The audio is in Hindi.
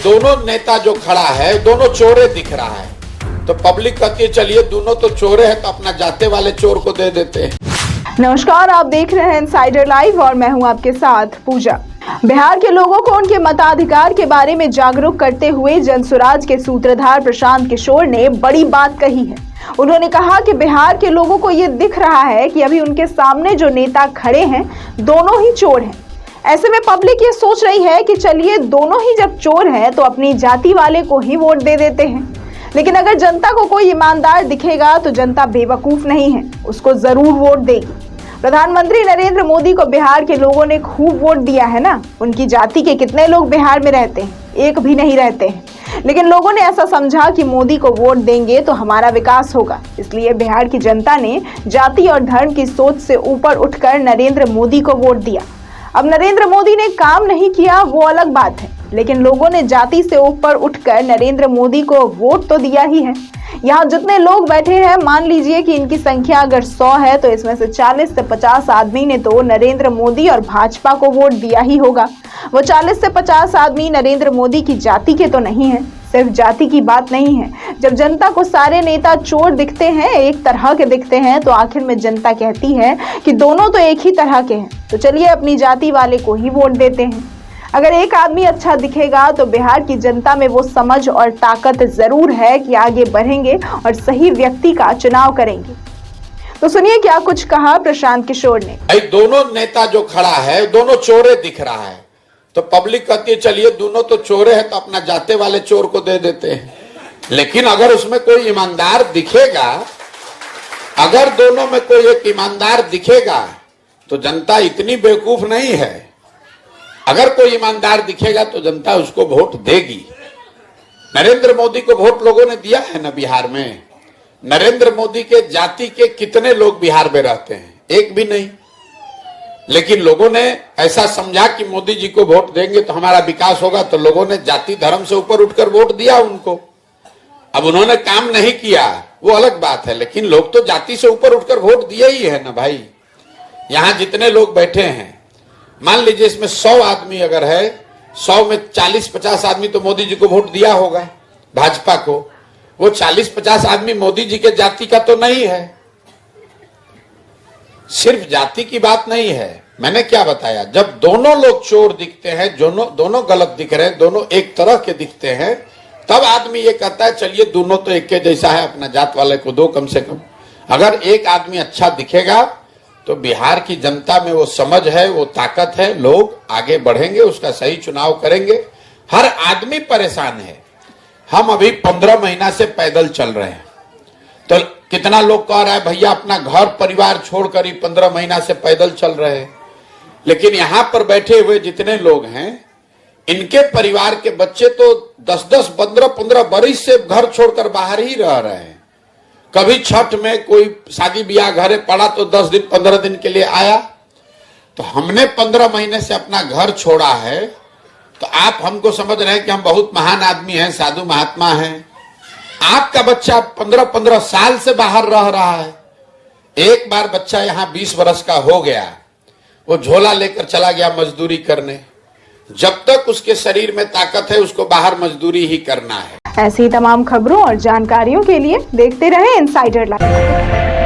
दोनों नेता जो खड़ा है दोनों चोरे दिख रहा है, तो पब्लिक कहती है चलिए दोनों तो चोरे हैं तो अपना जाते वाले चोर को दे देते हैं। नमस्कार, आप देख रहे हैं इनसाइडर लाइव और मैं हूं आपके साथ पूजा। बिहार के लोगों को उनके मताधिकार के बारे में जागरूक करते हुए जनसुराज के सूत्रधार प्रशांत किशोर ने बड़ी बात कही है। उन्होंने कहा कि बिहार के लोगों को ये दिख रहा है कि अभी उनके सामने जो नेता खड़े हैं दोनों ही चोर हैं। ऐसे में पब्लिक ये सोच रही है कि चलिए दोनों ही जब चोर हैं तो अपनी जाति वाले को ही वोट दे देते हैं। लेकिन अगर जनता को कोई ईमानदार दिखेगा तो जनता बेवकूफ नहीं है, उसको जरूर वोट देगी। प्रधानमंत्री नरेंद्र मोदी को बिहार के लोगों ने खूब वोट दिया है ना। उनकी जाति के कितने लोग बिहार में रहते हैं? एक भी नहीं रहते हैं। लेकिन लोगों ने ऐसा समझा कि मोदी को वोट देंगे तो हमारा विकास होगा, इसलिए बिहार की जनता ने जाति और धर्म की सोच से ऊपर उठकर नरेंद्र मोदी को वोट दिया। अब नरेंद्र मोदी ने काम नहीं किया वो अलग बात है, लेकिन लोगों ने जाति से ऊपर उठकर नरेंद्र मोदी को वोट तो दिया ही है। यहाँ जितने लोग बैठे हैं, मान लीजिए कि इनकी संख्या अगर 100 है तो इसमें से 40 से 50 आदमी ने तो नरेंद्र मोदी और भाजपा को वोट दिया ही होगा। वो 40 से 50 आदमी नरेंद्र मोदी की जाति के तो नहीं है। सिर्फ जाति की बात नहीं है, जब जनता को सारे नेता चोर दिखते हैं, एक तरह के दिखते हैं, तो आखिर में जनता कहती है कि दोनों तो एक ही तरह के हैं, तो चलिए अपनी जाति वाले को ही वोट देते हैं। अगर एक आदमी अच्छा दिखेगा तो बिहार की जनता में वो समझ और ताकत जरूर है कि आगे बढ़ेंगे और सही व्यक्ति का चुनाव करेंगे। तो सुनिए क्या कुछ कहा प्रशांत किशोर ने। भाई दोनों नेता जो खड़ा है दोनों चोरे दिख रहा है, तो पब्लिक कहती है चलिए दोनों तो चोरे हैं तो अपना जाते वाले चोर को दे देते हैं। लेकिन अगर उसमें कोई ईमानदार दिखेगा, अगर दोनों में कोई एक ईमानदार दिखेगा तो जनता इतनी बेवकूफ नहीं है। अगर कोई ईमानदार दिखेगा तो जनता उसको वोट देगी। नरेंद्र मोदी को वोट लोगों ने दिया है ना बिहार में। नरेंद्र मोदी के जाति के कितने लोग बिहार में रहते हैं? एक भी नहीं। लेकिन लोगों ने ऐसा समझा कि मोदी जी को वोट देंगे तो हमारा विकास होगा, तो लोगों ने जाति धर्म से ऊपर उठकर वोट दिया उनको। अब उन्होंने काम नहीं किया वो अलग बात है, लेकिन लोग तो जाति से ऊपर उठकर वोट दिए ही है ना भाई। यहां जितने लोग बैठे हैं, मान लीजिए इसमें 100 आदमी अगर है, 100 में 40-50 आदमी तो मोदी जी को वोट दिया होगा, भाजपा को। वो 40-50 आदमी मोदी जी के जाति का तो नहीं है। सिर्फ जाति की बात नहीं है। मैंने क्या बताया, जब दोनों लोग चोर दिखते हैं, दोनों गलत दिख रहे हैं, दोनों एक तरह के दिखते हैं, तब आदमी ये कहता है चलिए दोनों तो एक के जैसा है, अपना जात वाले को दो कम से कम। अगर एक आदमी अच्छा दिखेगा तो बिहार की जनता में वो समझ है, वो ताकत है, लोग आगे बढ़ेंगे, उसका सही चुनाव करेंगे। हर आदमी परेशान है। हम अभी 15 महीना से पैदल चल रहे हैं, तो कितना लोग कह रहा है भैया अपना घर परिवार छोड़कर ही 15 महीना से पैदल चल रहे हैं। लेकिन यहां पर बैठे हुए जितने लोग हैं, इनके परिवार के बच्चे तो 10-10, 15-15 बरस से घर छोड़कर बाहर ही रह रहे हैं। कभी छठ में कोई शादी ब्याह घरे पड़ा तो 10 दिन 15 दिन के लिए आया। तो हमने 15 महीने से अपना घर छोड़ा है, तो आप हमको समझ रहे हैं कि हम बहुत महान आदमी हैं, साधु महात्मा हैं। आपका बच्चा 15-15 साल से बाहर रह रहा है। एक बार बच्चा यहाँ 20 वर्ष का हो गया, वो झोला लेकर चला गया मजदूरी करने। जब तक उसके शरीर में ताकत है उसको बाहर मजदूरी ही करना है। ऐसी तमाम खबरों और जानकारियों के लिए देखते रहें इनसाइडर लाइव।